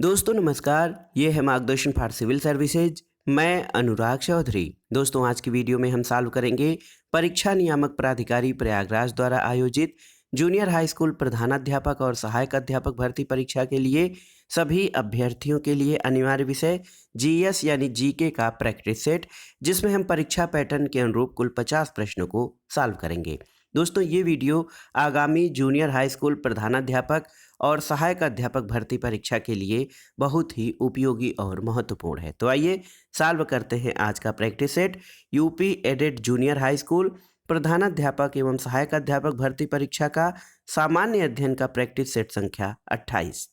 दोस्तों नमस्कार, ये है मार्गदर्शन फॉर सिविल सर्विसेज। मैं अनुराग चौधरी। दोस्तों आज की वीडियो में हम सॉल्व करेंगे परीक्षा नियामक प्राधिकारी प्रयागराज द्वारा आयोजित जूनियर हाई स्कूल प्रधानाध्यापक और सहायक अध्यापक भर्ती परीक्षा के लिए सभी अभ्यर्थियों के लिए अनिवार्य विषय जीएस यानी जीके का प्रैक्टिस सेट, जिसमें हम परीक्षा पैटर्न के अनुरूप कुल 50 प्रश्नों को सॉल्व करेंगे। दोस्तों ये वीडियो आगामी जूनियर हाई स्कूल प्रधानाध्यापक और सहायक अध्यापक भर्ती परीक्षा के लिए बहुत ही उपयोगी और महत्वपूर्ण है। तो आइए सॉल्व करते हैं आज का practice set UP aided junior high school प्रधानाध्यापक एवं सहायक अध्यापक भर्ती परीक्षा का सामान्य अध्ययन का प्रैक्टिस सेट संख्या 28।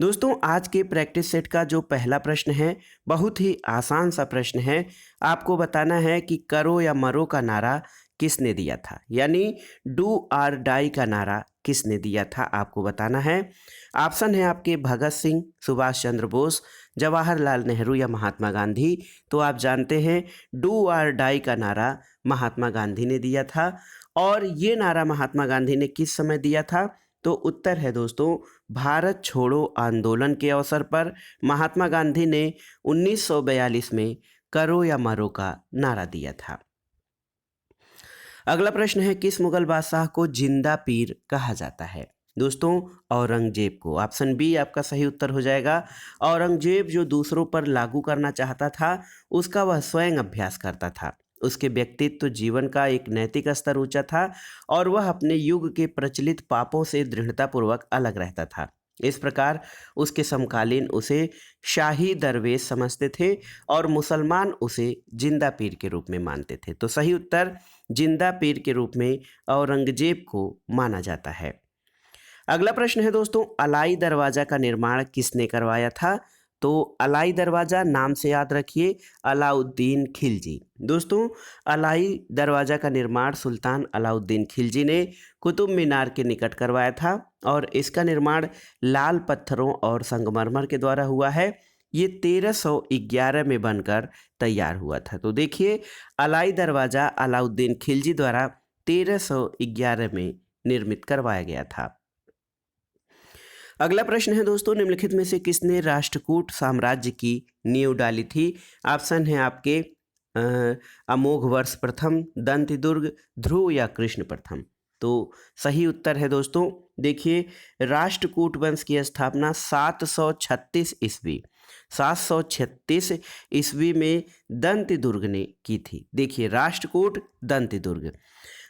दोस्तों आज के प्रैक्टिस सेट का जो पहला प्रश्न है बहुत ही आसान सा प्रश्न है। आपको बताना है कि करो या मरो का नारा किसने दिया था, यानी डू आर डाई का नारा किसने दिया था, आपको बताना है। ऑप्शन है आपके भगत सिंह, सुभाष चंद्र बोस, जवाहरलाल नेहरू या महात्मा गांधी। तो आप जानते हैं डू आर डाई का नारा महात्मा गांधी ने दिया था। और ये नारा महात्मा गांधी ने किस समय दिया था? तो उत्तर है दोस्तों भारत छोड़ो आंदोलन के अवसर पर महात्मा गांधी ने 1942 में करो या मरो का नारा दिया था। अगला प्रश्न है किस मुगल बादशाह को जिंदा पीर कहा जाता है? दोस्तों औरंगजेब को। ऑप्शन बी आपका सही उत्तर हो जाएगा। औरंगजेब जो दूसरों पर लागू करना चाहता था उसका वह स्वयं अभ्यास करता था। उसके व्यक्तित्व जीवन का एक नैतिक स्तर ऊंचा था और वह अपने युग के प्रचलित पापों से दृढ़तापूर्वक अलग रहता था। इस प्रकार उसके समकालीन उसे शाही दरवेश समझते थे और मुसलमान उसे जिंदा पीर के रूप में मानते थे। तो सही उत्तर जिंदा पीर के रूप में औरंगजेब को माना जाता है। अगला प्रश्न है दोस्तों अलाई दरवाजा का निर्माण किसने करवाया था? तो अलाई दरवाजा नाम से याद रखिए अलाउद्दीन खिलजी। दोस्तों अलाई दरवाजा का निर्माण सुल्तान अलाउद्दीन खिलजी ने कुतुब मीनार के निकट करवाया था और इसका निर्माण लाल पत्थरों और संगमरमर के द्वारा हुआ है। ये 1311 में बनकर तैयार हुआ था। तो देखिए अलाई दरवाजा अलाउद्दीन खिलजी द्वारा 1311 में निर्मित करवाया गया था। अगला प्रश्न है दोस्तों निम्नलिखित में से किसने राष्ट्रकूट साम्राज्य की नींव डाली थी? ऑप्शन है आपके अमोघ वर्ष प्रथम, दंतिदुर्ग, ध्रुव या कृष्ण प्रथम। तो सही उत्तर है दोस्तों देखिए राष्ट्रकूट वंश की स्थापना 736 ईस्वी में दंतिदुर्ग ने की थी। देखिए राष्ट्रकूट दंतिदुर्ग।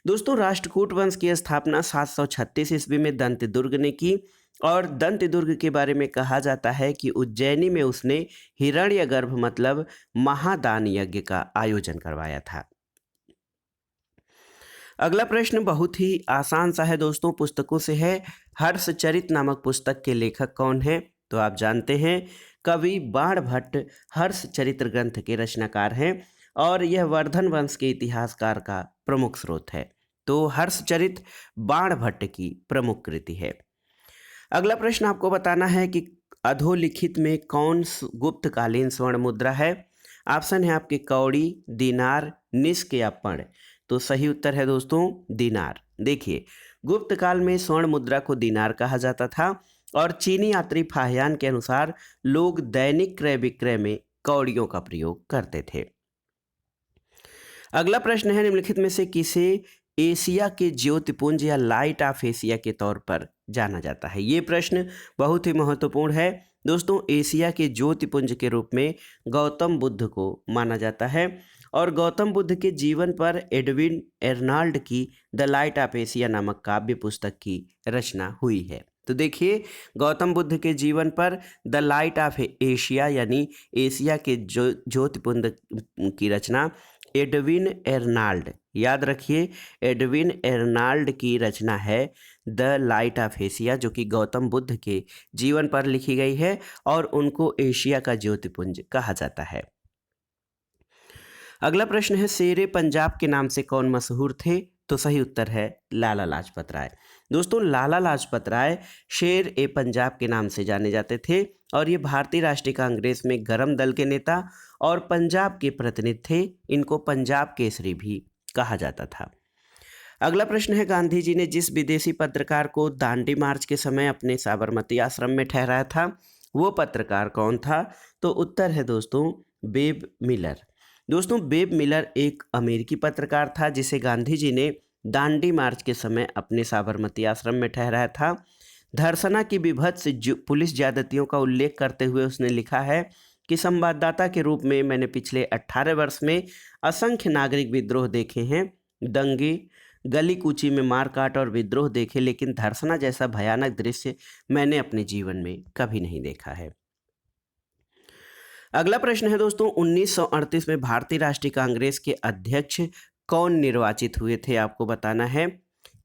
दोस्तों राष्ट्रकूट वंश की स्थापना 736 ईस्वी में दंतिदुर्ग ने की और दंतिदुर्ग के बारे में कहा जाता है कि उज्जैनी में उसने हिरण्यगर्भ मतलब महादान यज्ञ का आयोजन करवाया था। अगला प्रश्न बहुत ही आसान सा है दोस्तों, पुस्तकों से है। हर्षचरित नामक पुस्तक के लेखक कौन है? तो आप जानते हैं कवि बाणभट्ट हर्षचरित्र ग्रंथ के रचनाकार हैं और यह वर्धन वंश के इतिहासकार का प्रमुख स्रोत है। तो हर्षचरित बाणभट्ट की प्रमुख कृति है। अगला प्रश्न आपको बताना है कि अधोलिखित में कौन गुप्तकालीन स्वर्ण मुद्रा है? ऑप्शन है आपके कौड़ी, दीनार, निष्क या पण। तो सही उत्तर है दोस्तों दीनार। देखिए गुप्त काल में स्वर्ण मुद्रा को दीनार कहा जाता था और चीनी यात्री फाहियान के अनुसार लोग दैनिक क्रय विक्रय में कौड़ियों का प्रयोग करते थे। अगला प्रश्न है निम्नलिखित में से किसे एशिया के ज्योतिपुंज या लाइट ऑफ एशिया के तौर पर जाना जाता है? ये प्रश्न बहुत ही महत्वपूर्ण है दोस्तों। एशिया के ज्योतिपुंज के रूप में गौतम बुद्ध को माना जाता है और गौतम बुद्ध के जीवन पर एडविन एर्नाल्ड की द लाइट ऑफ एशिया नामक काव्य पुस्तक की रचना हुई है। तो देखिए गौतम बुद्ध के जीवन पर द लाइट ऑफ एशिया यानी एशिया के ज्योतिपुंज की रचना एडविन एर्नाल्ड, याद रखिए एडविन एर्नाल्ड की रचना है द लाइट ऑफ एशिया, जो कि गौतम बुद्ध के जीवन पर लिखी गई है और उनको एशिया का ज्योतिपुंज कहा जाता है। अगला प्रश्न है शेरे पंजाब के नाम से कौन मशहूर थे? तो सही उत्तर है लाला लाजपत राय। दोस्तों लाला लाजपत राय शेर ए पंजाब के नाम से जाने जाते थे और ये भारतीय राष्ट्रीय कांग्रेस में गरम दल के नेता और पंजाब के प्रतिनिधि थे। इनको पंजाब केसरी भी कहा जाता था। अगला प्रश्न है गांधी जी ने जिस विदेशी पत्रकार को दांडी मार्च के समय अपने साबरमती आश्रम में ठहराया था वो पत्रकार कौन था? तो उत्तर है दोस्तों बेब मिलर। दोस्तों बेब मिलर एक अमेरिकी पत्रकार था जिसे गांधी जी ने दांडी मार्च के समय अपने साबरमती आश्रम में ठहराया था। धर्सना की विभत्स पुलिस ज्यादतियों का उल्लेख करते हुए उसने लिखा है कि संवाददाता के रूप में मैंने पिछले 18 वर्ष में असंख्य नागरिक विद्रोह देखे हैं, दंगे, गली कूची में मारकाट और विद्रोह देखे, लेकिन धर्सना जैसा भयानक दृश्य मैंने अपने जीवन में कभी नहीं देखा है। अगला प्रश्न है दोस्तों 1938 में भारतीय राष्ट्रीय कांग्रेस के अध्यक्ष कौन निर्वाचित हुए थे? आपको बताना है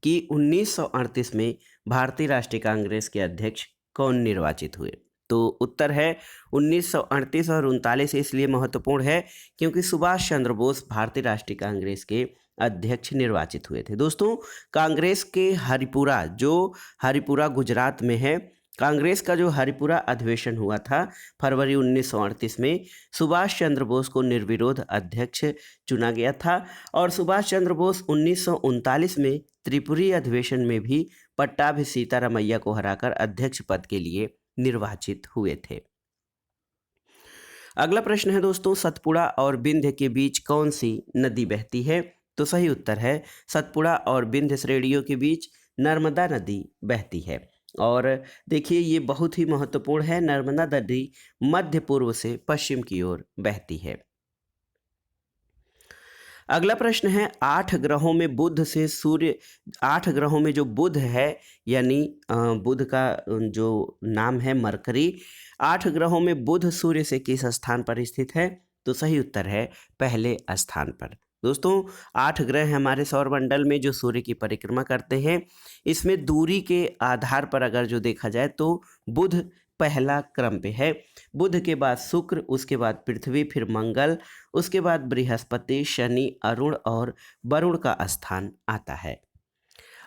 कि 1938 में भारतीय राष्ट्रीय कांग्रेस के अध्यक्ष कौन निर्वाचित हुए? तो उत्तर है 1938 और 39 इसलिए महत्वपूर्ण है क्योंकि सुभाष चंद्र बोस भारतीय राष्ट्रीय कांग्रेस के अध्यक्ष निर्वाचित हुए थे। दोस्तों कांग्रेस के हरिपुरा गुजरात में है, कांग्रेस का जो हरिपुरा अधिवेशन हुआ था फरवरी 1938 में, सुभाष चंद्र बोस को निर्विरोध अध्यक्ष चुना गया था और सुभाष चंद्र बोस 1939 में त्रिपुरी अधिवेशन में भी पट्टाभी सीतारामैया को हराकर अध्यक्ष पद के लिए निर्वाचित हुए थे। अगला प्रश्न है दोस्तों सतपुड़ा और विंध्य के बीच कौन सी नदी बहती है? तो सही उत्तर है सतपुड़ा और विंध्य श्रेणियों के बीच नर्मदा नदी बहती है। और देखिए ये बहुत ही महत्वपूर्ण है, नर्मदा नदी मध्य पूर्व से पश्चिम की ओर बहती है। अगला प्रश्न है 8 ग्रहों में बुध से सूर्य, 8 ग्रहों में जो बुध है यानी बुध का जो नाम है मरकरी, 8 ग्रहों में बुध सूर्य से किस स्थान पर स्थित है? तो सही उत्तर है पहले स्थान पर। दोस्तों 8 ग्रह हमारे सौरमंडल में जो सूर्य की परिक्रमा करते हैं, इसमें दूरी के आधार पर अगर जो देखा जाए तो बुध पहला क्रम पे है, बुध के बाद शुक्र, उसके बाद पृथ्वी, फिर मंगल, उसके बाद बृहस्पति, शनि, अरुण और वरुण का स्थान आता है।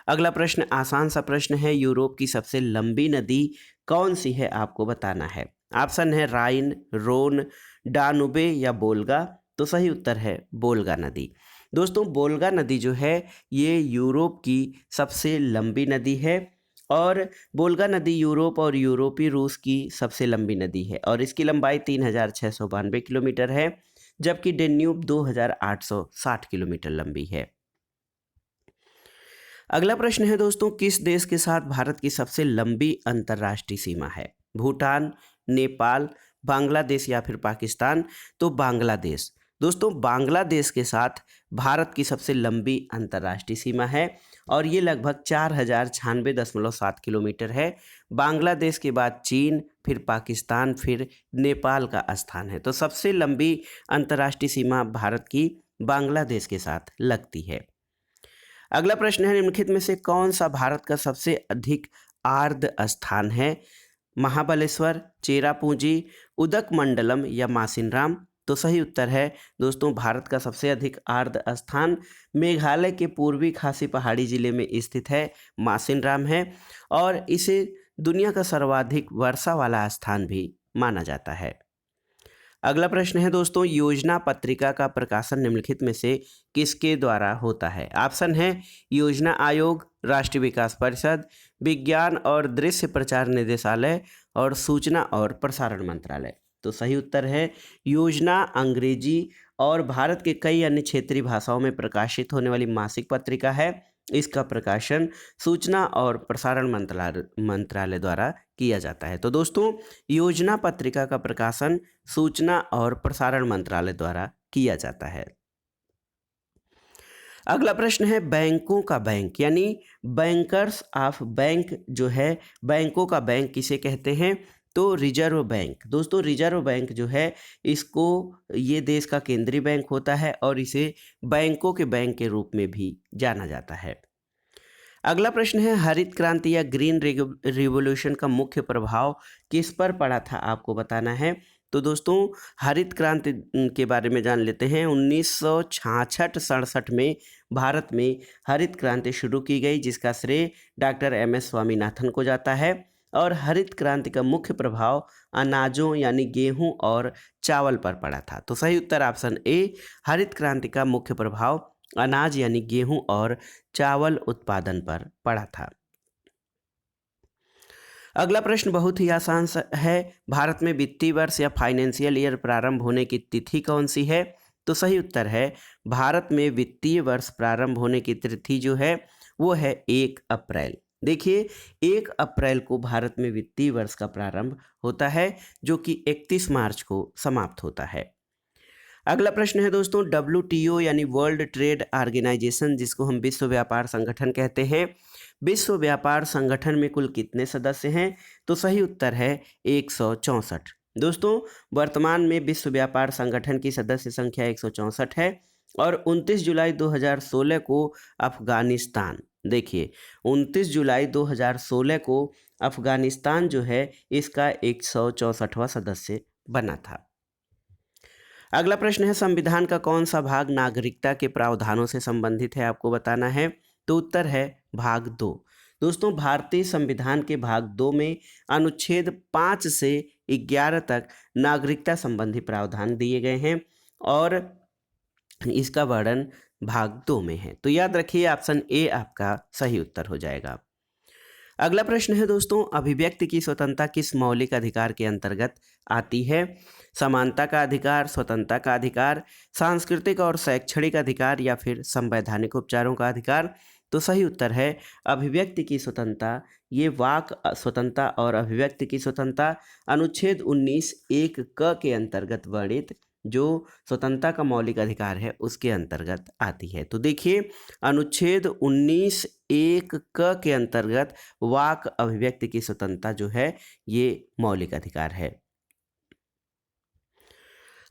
अगला प्रश्न आसान सा प्रश्न है, यूरोप की सबसे लंबी नदी कौन सी है? आपको बताना है। ऑप्शन है राइन, रोन, डानुबे या बोल्गा। तो सही उत्तर है बोल्गा नदी। दोस्तों बोल्गा नदी जो है ये यूरोप की सबसे लंबी नदी है और बोल्गा नदी यूरोप और यूरोपीय रूस की सबसे लंबी नदी है और इसकी लंबाई 3692 किलोमीटर है, जबकि डेन्यूब 2860 किलोमीटर लंबी है। अगला प्रश्न है दोस्तों किस देश के साथ भारत की सबसे लंबी अंतर्राष्ट्रीय सीमा है? भूटान, नेपाल, बांग्लादेश या फिर पाकिस्तान? तो बांग्लादेश। दोस्तों बांग्लादेश के साथ भारत की सबसे लंबी अंतर्राष्ट्रीय सीमा है और ये लगभग 4096.7 किलोमीटर है। बांग्लादेश के बाद चीन, फिर पाकिस्तान, फिर नेपाल का स्थान है। तो सबसे लंबी अंतर्राष्ट्रीय सीमा भारत की बांग्लादेश के साथ लगती है। अगला प्रश्न है निम्नलिखित में से कौन सा भारत का सबसे अधिक आर्द्र स्थान है? महाबलेश्वर, चेरापूंजी, उदकमंडलम या मासिनराम? तो सही उत्तर है दोस्तों भारत का सबसे अधिक आर्द्र स्थान मेघालय के पूर्वी खासी पहाड़ी जिले में स्थित है, मासिनराम है और इसे दुनिया का सर्वाधिक वर्षा वाला स्थान भी माना जाता है। अगला प्रश्न है दोस्तों योजना पत्रिका का प्रकाशन निम्नलिखित में से किसके द्वारा होता है? ऑप्शन है योजना आयोग, राष्ट्रीय विकास परिषद, विज्ञान और दृश्य प्रचार निदेशालय और सूचना और प्रसारण मंत्रालय। तो सही उत्तर है योजना अंग्रेजी और भारत के कई अन्य क्षेत्रीय भाषाओं में प्रकाशित होने वाली मासिक पत्रिका है। इसका प्रकाशन सूचना और प्रसारण मंत्रालय द्वारा किया जाता है। तो दोस्तों योजना पत्रिका का प्रकाशन सूचना और प्रसारण मंत्रालय द्वारा किया जाता है। अगला प्रश्न है बैंकों का बैंक यानी बैंकर्स ऑफ बैंक जो है, बैंकों का बैंक किसे कहते हैं? तो रिजर्व बैंक। दोस्तों रिजर्व बैंक जो है इसको ये देश का केंद्रीय बैंक होता है और इसे बैंकों के बैंक के रूप में भी जाना जाता है। अगला प्रश्न है हरित क्रांति या ग्रीन रिवॉल्यूशन का मुख्य प्रभाव किस पर पड़ा था? आपको बताना है। तो दोस्तों हरित क्रांति के बारे में जान लेते हैं। 1966-67 में भारत में हरित क्रांति शुरू की गई जिसका श्रेय डॉक्टर MS स्वामीनाथन को जाता है और हरित क्रांति का मुख्य प्रभाव अनाजों यानी गेहूं और चावल पर पड़ा था। तो सही उत्तर ऑप्शन ए, हरित क्रांति का मुख्य प्रभाव अनाज यानी गेहूं और चावल उत्पादन पर पड़ा था। अगला प्रश्न बहुत ही आसान है। भारत में वित्तीय वर्ष या फाइनेंशियल ईयर प्रारंभ होने की तिथि कौन सी है? तो सही उत्तर है, भारत में वित्तीय वर्ष प्रारंभ होने की तिथि जो है वो है 1 अप्रैल। देखिए, 1 अप्रैल को भारत में वित्तीय वर्ष का प्रारंभ होता है, जो कि 31 मार्च को समाप्त होता है। अगला प्रश्न है दोस्तों, WTO यानी वर्ल्ड ट्रेड ऑर्गेनाइजेशन, जिसको हम विश्व व्यापार संगठन कहते हैं, विश्व व्यापार संगठन में कुल कितने सदस्य हैं? तो सही उत्तर है 164। दोस्तों, वर्तमान में विश्व व्यापार संगठन की सदस्य संख्या 164 है और 29 जुलाई 2016 को अफगानिस्तान, देखिए 29 जुलाई 2016 को अफगानिस्तान जो है इसका 164वां सदस्य बना था। अगला प्रश्न है, संविधान का कौन सा भाग नागरिकता के प्रावधानों से संबंधित है? आपको बताना है। तो उत्तर है भाग 2। दोस्तों, भारतीय संविधान के भाग 2 में अनुच्छेद 5 से 11 तक नागरिकता संबंधी प्रावधान दिए गए हैं और इसका वर्णन भाग 2 में है। तो याद रखिए, ऑप्शन ए आपका सही उत्तर हो जाएगा। अगला प्रश्न है दोस्तों, अभिव्यक्ति की स्वतंत्रता किस मौलिक अधिकार के अंतर्गत आती है? समानता का अधिकार, स्वतंत्रता का अधिकार, सांस्कृतिक और शैक्षणिक अधिकार या फिर संवैधानिक उपचारों का अधिकार? तो सही उत्तर है अभिव्यक्ति की स्वतंत्रता। ये वाक स्वतंत्रता और अभिव्यक्ति की स्वतंत्रता अनुच्छेद 19(1) क के अंतर्गत वर्णित जो स्वतंत्रता का मौलिक अधिकार है उसके अंतर्गत आती है। तो देखिए, अनुच्छेद 19(1) क के अंतर्गत वाक अभिव्यक्ति की स्वतंत्रता जो है ये मौलिक अधिकार है।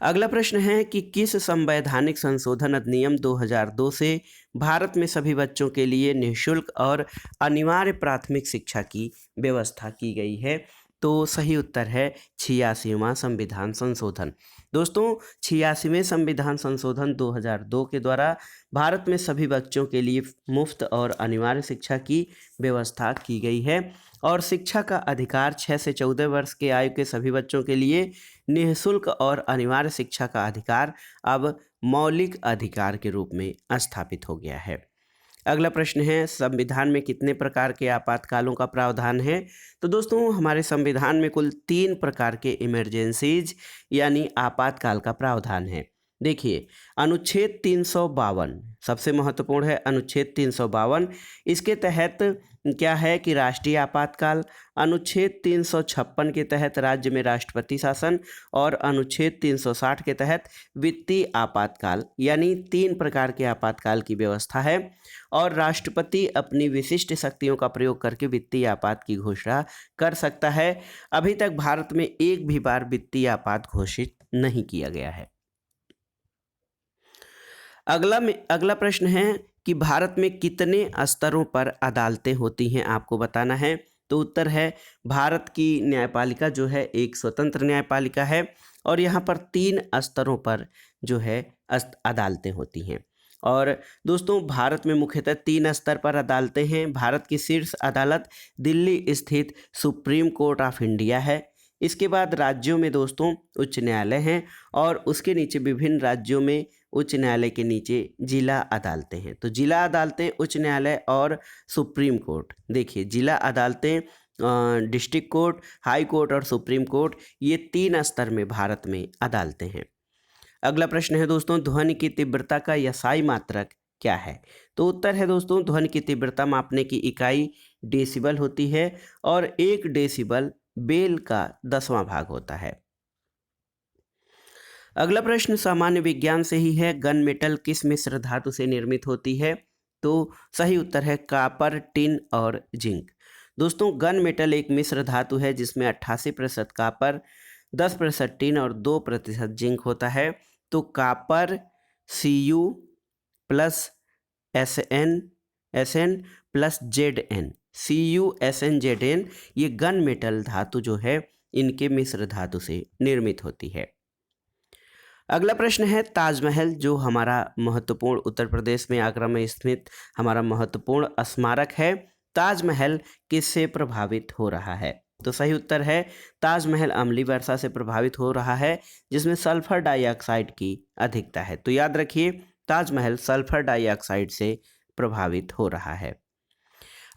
अगला प्रश्न है कि किस संवैधानिक संशोधन अधिनियम 2002 से भारत में सभी बच्चों के लिए निःशुल्क और अनिवार्य प्राथमिक शिक्षा की व्यवस्था की गई है? तो सही उत्तर है 86वां संविधान संशोधन। दोस्तों, 86वें संविधान संशोधन 2002 के द्वारा भारत में सभी बच्चों के लिए मुफ्त और अनिवार्य शिक्षा की व्यवस्था की गई है और शिक्षा का अधिकार 6 से 14 वर्ष के आयु के सभी बच्चों के लिए निःशुल्क और अनिवार्य शिक्षा का अधिकार अब मौलिक अधिकार के रूप में स्थापित हो गया है। अगला प्रश्न है, संविधान में कितने प्रकार के आपातकालों का प्रावधान है? तो दोस्तों, हमारे संविधान में कुल 3 प्रकार के इमरजेंसीज यानी आपातकाल का प्रावधान है। देखिए, अनुच्छेद 352 सबसे महत्वपूर्ण है। अनुच्छेद 352 इसके तहत क्या है कि राष्ट्रीय आपातकाल, अनुच्छेद 356 के तहत राज्य में राष्ट्रपति शासन और अनुच्छेद 360 के तहत वित्तीय आपातकाल, यानी 3 प्रकार के आपातकाल की व्यवस्था है और राष्ट्रपति अपनी विशिष्ट शक्तियों का प्रयोग करके वित्तीय आपात की घोषणा कर सकता है। अभी तक भारत में एक भी बार वित्तीय आपात घोषित नहीं किया गया है। अगला प्रश्न है कि भारत में कितने स्तरों पर अदालतें होती हैं? आपको बताना है। तो उत्तर है, भारत की न्यायपालिका जो है एक स्वतंत्र न्यायपालिका है और यहाँ पर 3 स्तरों पर जो है अदालतें होती हैं। और दोस्तों, भारत में मुख्यतः 3 स्तर पर अदालतें हैं। भारत की शीर्ष अदालत दिल्ली स्थित सुप्रीम कोर्ट ऑफ इंडिया है। इसके बाद राज्यों में दोस्तों उच्च न्यायालय हैं और उसके नीचे विभिन्न राज्यों में उच्च न्यायालय के नीचे जिला अदालतें हैं। तो जिला अदालतें, उच्च न्यायालय और सुप्रीम कोर्ट, देखिए जिला अदालतें, डिस्ट्रिक्ट कोर्ट, हाई कोर्ट और सुप्रीम कोर्ट, ये 3 स्तर में भारत में अदालतें हैं। अगला प्रश्न है दोस्तों, ध्वनि की तीव्रता का यसाई मात्रक क्या है? तो उत्तर है दोस्तों, ध्वनि की तीव्रता मापने की इकाई डेसिबल होती है और 1 डेसिबल बेल का 10वां भाग होता है। अगला प्रश्न सामान्य विज्ञान से ही है, गन मेटल किस मिश्र धातु से निर्मित होती है? तो सही उत्तर है कॉपर, टिन और जिंक। दोस्तों, गन मेटल एक मिश्र धातु है जिसमें 88% कॉपर, 10% टिन और 2% जिंक होता है। तो copper Cu plus Sn plus Zn, CuSnZn, ये गन मेटल धातु जो है इनके मिश्र धातु से निर्मित होती है। अगला प्रश्न है, ताजमहल जो हमारा महत्वपूर्ण उत्तर प्रदेश में आगरा में स्थित हमारा महत्वपूर्ण स्मारक है, ताजमहल किससे प्रभावित हो रहा है? तो सही उत्तर है ताजमहल अम्लीय वर्षा से प्रभावित हो रहा है जिसमें सल्फर डाइऑक्साइड की अधिकता है। तो याद रखिए, ताजमहल सल्फर डाइऑक्साइड से प्रभावित हो रहा है।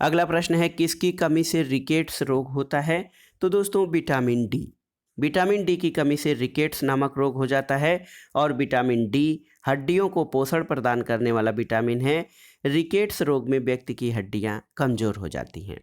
अगला प्रश्न है किसकी कमी से रिकेट्स रोग होता है? तो दोस्तों विटामिन डी। विटामिन डी की कमी से रिकेट्स नामक रोग हो जाता है और विटामिन डी हड्डियों को पोषण प्रदान करने वाला विटामिन है। रिकेट्स रोग में व्यक्ति की हड्डियां कमजोर हो जाती हैं।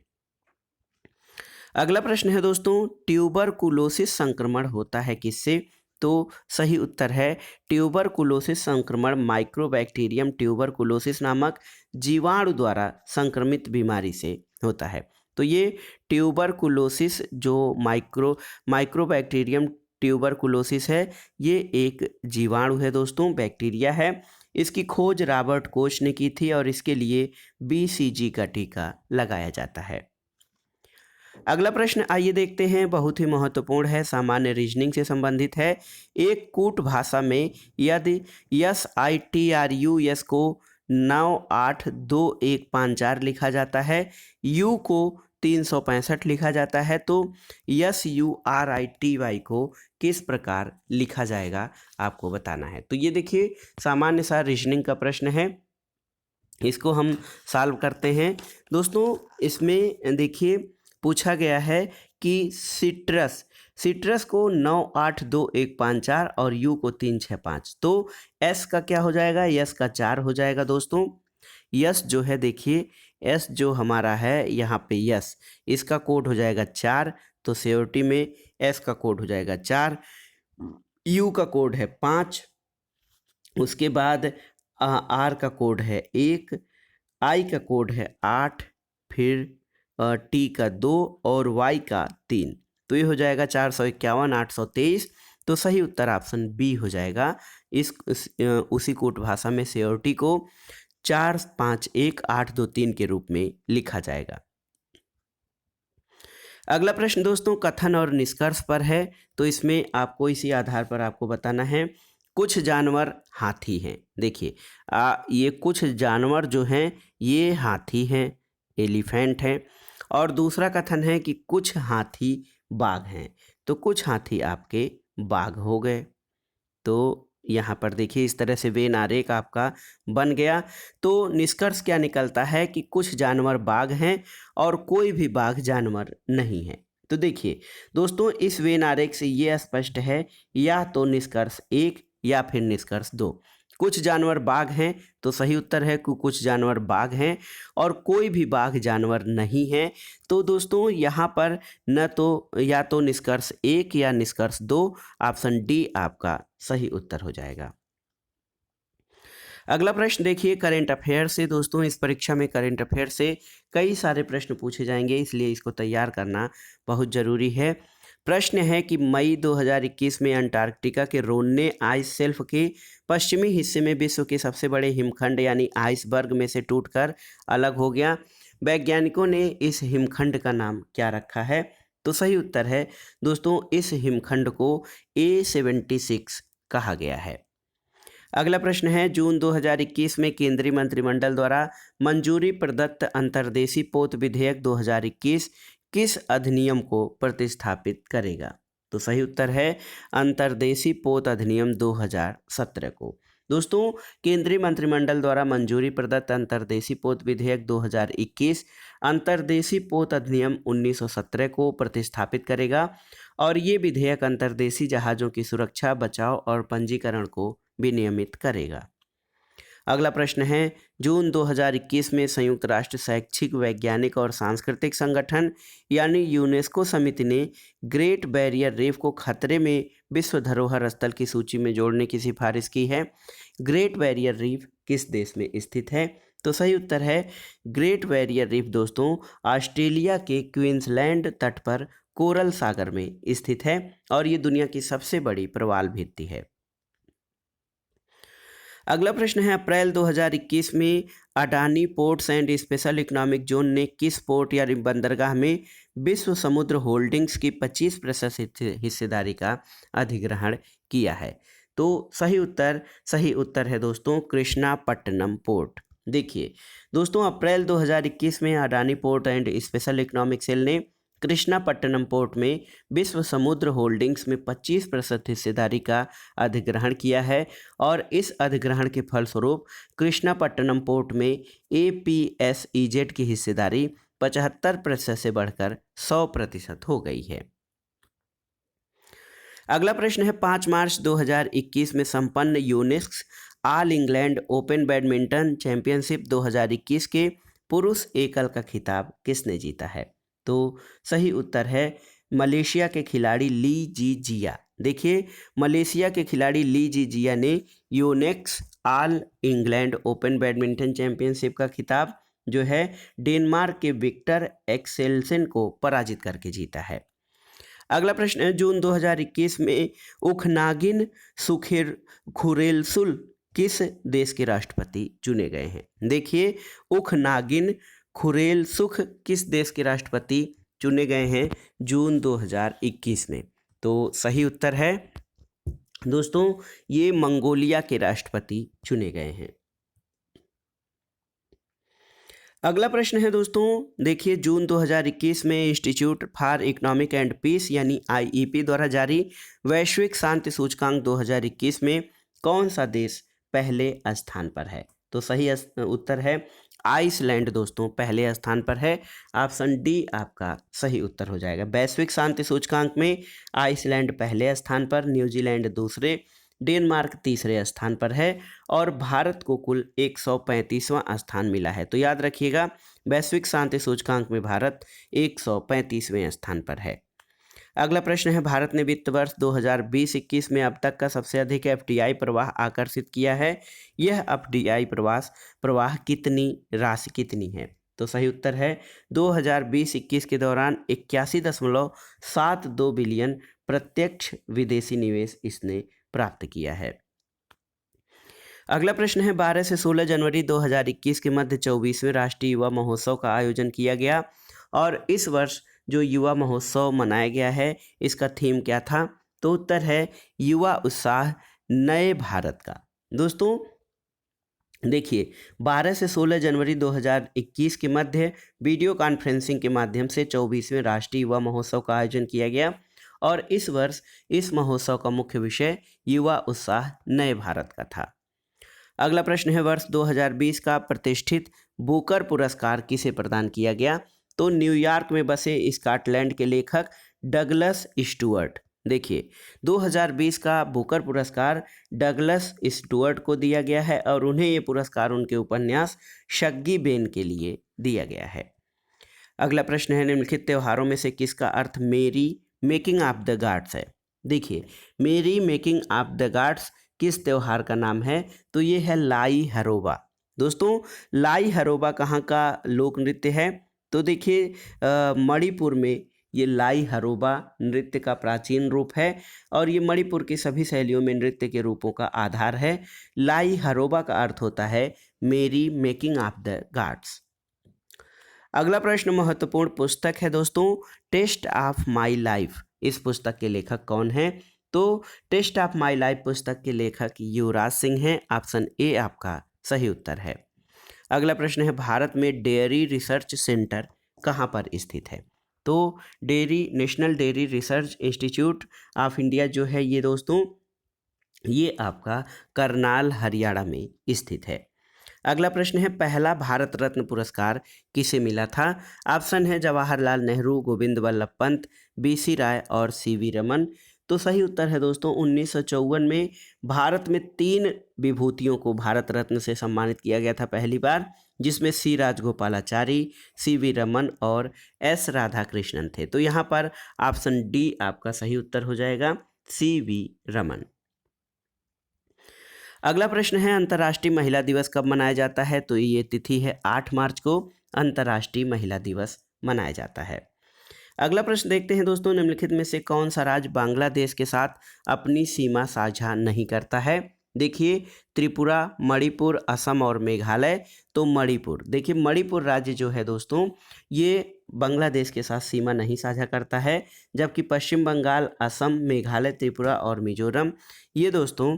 अगला प्रश्न है दोस्तों ट्यूबरकुलोसिस संक्रमण होता है किससे? तो सही उत्तर है ट्यूबरकुलोसिस संक्रमण माइक्रोबैक्टीरियम ट्यूबरकुलोसिस नामक जीवाणु द्वारा संक्रमित बीमारी से होता है। तो ये ट्यूबरकुलोसिस जो माइक्रोबैक्टीरियम ट्यूबरकुलोसिस है, ये एक जीवाणु है दोस्तों, बैक्टीरिया है। इसकी खोज रॉबर्ट कोच ने की थी और इसके लिए BCG का टीका लगाया जाता है। अगला प्रश्न आइए देखते हैं, बहुत ही महत्वपूर्ण है, सामान्य रीजनिंग से संबंधित है। एक कूट भाषा में यदि SITRUS को 982154 लिखा जाता है, U को 365 लिखा जाता है, तो SURITY को किस प्रकार लिखा जाएगा आपको बताना है। तो ये देखिए सामान्य सा रीजनिंग का प्रश्न है, इसको हम सॉल्व करते हैं दोस्तों। इसमें देखिए पूछा गया है कि सिट्रस को 982154 और यू को 365, तो एस का क्या हो जाएगा? यस का 4 हो जाएगा दोस्तों। यस जो है देखिए, एस जो हमारा है यहाँ पे यस, इसका कोड हो जाएगा 4, तो सियोरिटी में एस का कोड हो जाएगा 4, यू का कोड है 5, उसके बाद आर का कोड है 1, आई का कोड है 8, फिर टी का 2 और वाई का 3, तो ये हो जाएगा 451 823। तो सही उत्तर ऑप्शन बी हो जाएगा। उसी कूट भाषा में सियोरिटी को 451823 के रूप में लिखा जाएगा। अगला प्रश्न दोस्तों कथन और निष्कर्ष पर है, तो इसमें आपको इसी आधार पर आपको बताना है। कुछ जानवर हाथी हैं, देखिए ये कुछ जानवर जो हैं ये हाथी हैं, एलिफेंट हैं। और दूसरा कथन है कि कुछ हाथी बाघ हैं, तो कुछ हाथी आपके बाघ हो गए। तो यहाँ पर देखिए इस तरह से वेन आरेख आपका बन गया। तो निष्कर्ष क्या निकलता है कि कुछ जानवर बाघ हैं और कोई भी बाघ जानवर नहीं है। तो देखिए दोस्तों इस वेन आरेख से ये स्पष्ट है, या तो निष्कर्ष 1 या फिर निष्कर्ष 2। कुछ जानवर बाघ हैं, तो सही उत्तर है कि कुछ जानवर बाघ हैं और कोई भी बाघ जानवर नहीं है। तो दोस्तों यहाँ पर न तो या तो निष्कर्ष 1 या निष्कर्ष 2, ऑप्शन डी आपका सही उत्तर हो जाएगा। अगला प्रश्न देखिए करेंट अफेयर से। दोस्तों इस परीक्षा में करेंट अफेयर से कई सारे प्रश्न पूछे जाएंगे, इसलिए इसको तैयार करना बहुत ज़रूरी है। प्रश्न है कि मई 2021 में अंटार्कटिका के रोन्ने आइस शेल्फ के पश्चिमी हिस्से में विश्व के सबसे बड़े हिमखंड यानी आइसबर्ग में से टूटकर अलग हो गया। वैज्ञानिकों ने इस हिमखंड का नाम क्या रखा है? तो सही उत्तर है दोस्तों इस हिमखंड को A76 कहा गया है। अगला प्रश्न है जून 2021 में केंद्रीय मंत्रिमंडल द्वारा मंजूरी प्रदत्त अंतर्देशीय पोत विधेयक 2021 किस अधिनियम को प्रतिस्थापित करेगा? तो सही उत्तर है अंतर्देशीय पोत अधिनियम 2017 को। दोस्तों केंद्रीय मंत्रिमंडल द्वारा मंजूरी प्रदत्त अंतर्देशीय पोत विधेयक 2021 अंतर्देशीय पोत अधिनियम 1917 को प्रतिस्थापित करेगा और ये विधेयक अंतर्देशीय जहाज़ों की सुरक्षा, बचाव और पंजीकरण को विनियमित करेगा। अगला प्रश्न है जून 2021 में संयुक्त राष्ट्र शैक्षिक, वैज्ञानिक और सांस्कृतिक संगठन यानी यूनेस्को समिति ने ग्रेट बैरियर रीफ को खतरे में विश्व धरोहर स्थल की सूची में जोड़ने की सिफारिश की है। ग्रेट बैरियर रीफ किस देश में स्थित है? तो सही उत्तर है ग्रेट बैरियर रीफ दोस्तों ऑस्ट्रेलिया के क्वींसलैंड तट पर कोरल सागर में स्थित है और ये दुनिया की सबसे बड़ी प्रवाल भित्ति है। अगला प्रश्न है अप्रैल 2021 में Adani ports and special economic zone ने किस पोर्ट या बंदरगाह में विश्व समुद्र होल्डिंग्स की 25% हिस्सेदारी का अधिग्रहण किया है? तो सही उत्तर है दोस्तों कृष्णापट्टनम पोर्ट। देखिए दोस्तों अप्रैल 2021 में Adani port and special economic cell ने कृष्णापट्टनम पोर्ट में विश्व समुद्र होल्डिंग्स में 25% हिस्सेदारी का अधिग्रहण किया है और इस अधिग्रहण के फलस्वरूप कृष्णापट्टनम पोर्ट में APSEZ की हिस्सेदारी 75% से बढ़कर 100% हो गई है। अगला प्रश्न है 5 मार्च 2021 में संपन्न Unix all England open badminton championship 2021 के पुरुष एकल का खिताब किसने जीता है? तो सही उत्तर है मलेशिया के खिलाड़ी ली जी जिया। देखिए, मलेशिया के खिलाड़ी ली जी जिया ने Unix all England open badminton championship का खिताब जो है डेनमार्क के विक्टर एक्सेल्सन को पराजित करके जीता है। अगला प्रश्न है जून 2021 में उखनागिन सुखेर खुरेलसुल किस देश के राष्ट्रपति चुने गए हैं? देखिए, उखनागिन खुरेलसुख किस देश के राष्ट्रपति चुने गए हैं जून 2021 में? तो सही उत्तर है दोस्तों, ये मंगोलिया के राष्ट्रपति चुने गए हैं। अगला प्रश्न है दोस्तों, देखिए जून 2021 में institute for economic and peace यानी आईईपी द्वारा जारी वैश्विक शांति सूचकांक 2021 में कौन सा देश पहले स्थान पर है? तो सही उत्तर है आइसलैंड दोस्तों पहले स्थान पर है। ऑप्शन डी आपका सही उत्तर हो जाएगा। वैश्विक शांति सूचकांक में आइसलैंड पहले स्थान पर, न्यूजीलैंड दूसरे, डेनमार्क तीसरे स्थान पर है और भारत को कुल 135वां स्थान मिला है। तो याद रखिएगा, वैश्विक शांति सूचकांक में भारत 135वें स्थान पर है। अगला प्रश्न है भारत ने वित्त वर्ष 2020-21 में अब तक का सबसे अधिक एफडीआई प्रवाह आकर्षित किया है। यह एफडीआई प्रवाह कितनी राशि कितनी है? तो सही उत्तर है 2020-21 के दौरान 81.72 बिलियन प्रत्यक्ष विदेशी निवेश इसने प्राप्त किया है। अगला प्रश्न है 12 से 16 जनवरी 2021 के मध्य 24वें राष्ट्रीय युवा महोत्सव का आयोजन किया गया और इस वर्ष जो युवा महोत्सव मनाया गया है इसका थीम क्या था? तो उत्तर है युवा उत्साह नए भारत का। दोस्तों देखिए, 12 से 16 जनवरी 2021 के मध्य वीडियो कॉन्फ्रेंसिंग के माध्यम से 24वें राष्ट्रीय युवा महोत्सव का आयोजन किया गया और इस वर्ष इस महोत्सव का मुख्य विषय युवा उत्साह नए भारत का था। अगला प्रश्न है वर्ष 2020 का प्रतिष्ठित बुकर पुरस्कार किसे प्रदान किया गया? तो न्यूयॉर्क में बसे स्कॉटलैंड के लेखक डगलस स्टुअर्ट। देखिए, 2020 का बुकर पुरस्कार डगलस स्टुअर्ट को दिया गया है और उन्हें ये पुरस्कार उनके उपन्यास शग्गी बेन के लिए दिया गया है। अगला प्रश्न है निम्नलिखित त्योहारों में से किसका अर्थ मेरी मेकिंग ऑफ द गॉड्स है? देखिए, मेरी मेकिंग ऑफ द गॉड्स किस त्योहार का नाम है? तो ये है लाई हरोबा। दोस्तों, लाई हरोबा कहाँ का लोक नृत्य है? तो देखिए, मणिपुर में ये लाई हरोबा नृत्य का प्राचीन रूप है और ये मणिपुर की सभी शैलियों में नृत्य के रूपों का आधार है। लाई हरोबा का अर्थ होता है मेरी मेकिंग ऑफ द गॉड्स। अगला प्रश्न महत्वपूर्ण पुस्तक है दोस्तों, टेस्ट ऑफ माई लाइफ। इस पुस्तक के लेखक कौन हैं? तो टेस्ट ऑफ माई लाइफ पुस्तक के लेखक युवराज सिंह हैं। ऑप्शन ए आपका सही उत्तर है। अगला प्रश्न है भारत में डेयरी रिसर्च सेंटर कहाँ पर स्थित है? तो national dairy research institute of India जो है ये दोस्तों ये आपका करनाल हरियाणा में स्थित है। अगला प्रश्न है पहला भारत रत्न पुरस्कार किसे मिला था? ऑप्शन है जवाहरलाल नेहरू, गोविंद वल्लभ पंत, बीसी राय और सीवी रमन। तो सही उत्तर है दोस्तों 1954 में भारत में 3 विभूतियों को भारत रत्न से सम्मानित किया गया था पहली बार, जिसमें सी राजगोपालाचारी, सीवी रमन और एस राधाकृष्णन थे। तो यहाँ पर ऑप्शन डी आपका सही उत्तर हो जाएगा, सीवी रमन। अगला प्रश्न है अंतर्राष्ट्रीय महिला दिवस कब मनाया जाता है? तो ये तिथि है 8 मार्च को अंतर्राष्ट्रीय महिला दिवस मनाया जाता है। अगला प्रश्न देखते हैं दोस्तों, निम्नलिखित में से कौन सा राज्य बांग्लादेश के साथ अपनी सीमा साझा नहीं करता है? देखिए, त्रिपुरा, मणिपुर, असम और मेघालय। तो मणिपुर, देखिए मणिपुर राज्य जो है दोस्तों ये बांग्लादेश के साथ सीमा नहीं साझा करता है, जबकि पश्चिम बंगाल, असम, मेघालय, त्रिपुरा और मिजोरम ये दोस्तों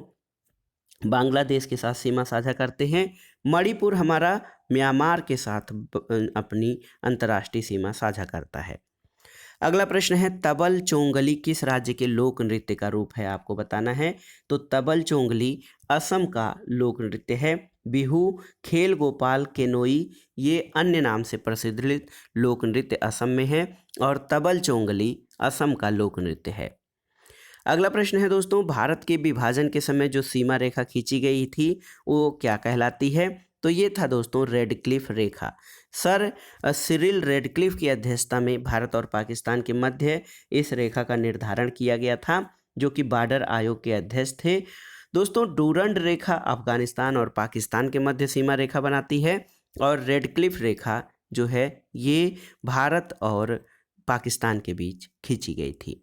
बांग्लादेश के साथ सीमा साझा करते हैं। मणिपुर हमारा म्यांमार के साथ अपनी अंतर्राष्ट्रीय सीमा साझा करता है। अगला प्रश्न है तबल चोंगली किस राज्य के लोक नृत्य का रूप है, आपको बताना है। तो तबल चोंगली असम का लोक नृत्य है। बिहू, खेल गोपाल, केनोई ये अन्य नाम से प्रसिद्ध लोक नृत्य असम में है और तबल चोंगली असम का लोक नृत्य है। अगला प्रश्न है दोस्तों, भारत के विभाजन के समय जो सीमा रेखा खींची गई थी वो क्या कहलाती है। तो ये था दोस्तों रेडक्लिफ रेखा। सर सिरिल रेडक्लिफ की अध्यक्षता में भारत और पाकिस्तान के मध्य इस रेखा का निर्धारण किया गया था, जो कि बॉर्डर आयोग के अध्यक्ष थे। दोस्तों डूरंड रेखा अफगानिस्तान और पाकिस्तान के मध्य सीमा रेखा बनाती है और रेडक्लिफ रेखा जो है ये भारत और पाकिस्तान के बीच खींची गई थी।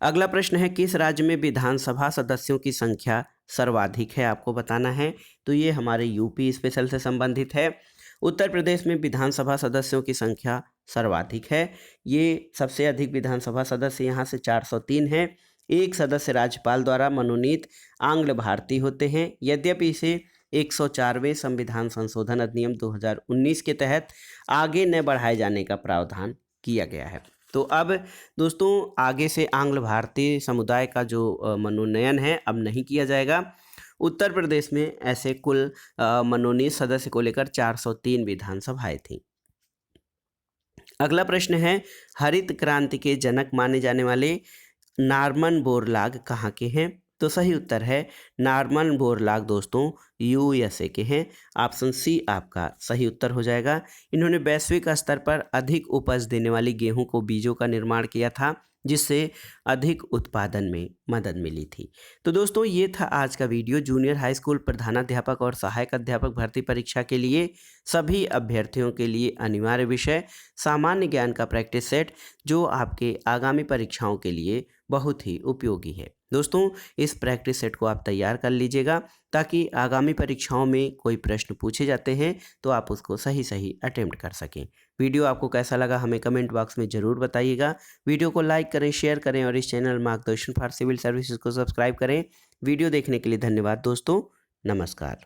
अगला प्रश्न है किस राज्य में विधानसभा सदस्यों की संख्या सर्वाधिक है, आपको बताना है। तो ये हमारे यूपी स्पेशल से संबंधित है। उत्तर प्रदेश में विधानसभा सदस्यों की संख्या सर्वाधिक है। ये सबसे अधिक विधानसभा सदस्य यहाँ से 403 हैं। एक सदस्य राज्यपाल द्वारा मनोनीत आंग्ल भारतीय होते हैं। यद्यपि इसे 104वें संविधान संशोधन अधिनियम 2019 के तहत आगे न बढ़ाए जाने का प्रावधान किया गया है। तो अब दोस्तों आगे से आंग्ल भारतीय समुदाय का जो मनोनयन है अब नहीं किया जाएगा। उत्तर प्रदेश में ऐसे कुल मनोनीत सदस्य को लेकर 403 विधानसभाएं थीं। अगला प्रश्न है हरित क्रांति के जनक माने जाने वाले नॉर्मन बोरलॉग कहाँ के हैं। तो सही उत्तर है नॉर्मन बोरलॉग दोस्तों यूएसए के हैं। ऑप्शन सी आपका सही उत्तर हो जाएगा। इन्होंने वैश्विक स्तर पर अधिक उपज देने वाली गेहूं को बीजों का निर्माण किया था, जिससे अधिक उत्पादन में मदद मिली थी। तो दोस्तों ये था आज का वीडियो। जूनियर हाई स्कूल प्रधानाध्यापक और सहायक अध्यापक भर्ती परीक्षा के लिए सभी अभ्यर्थियों के लिए अनिवार्य विषय सामान्य ज्ञान का प्रैक्टिस सेट, जो आपके आगामी परीक्षाओं के लिए बहुत ही उपयोगी है। दोस्तों इस प्रैक्टिस सेट को आप तैयार कर लीजिएगा ताकि आगामी परीक्षाओं में कोई प्रश्न पूछे जाते हैं तो आप उसको सही सही अटेम्प्ट कर सकें। वीडियो आपको कैसा लगा हमें कमेंट बॉक्स में ज़रूर बताइएगा। वीडियो को लाइक करें, शेयर करें और इस चैनल मार्गदर्शन फॉर सिविल सर्विसेज को सब्सक्राइब करें। वीडियो देखने के लिए धन्यवाद दोस्तों। नमस्कार।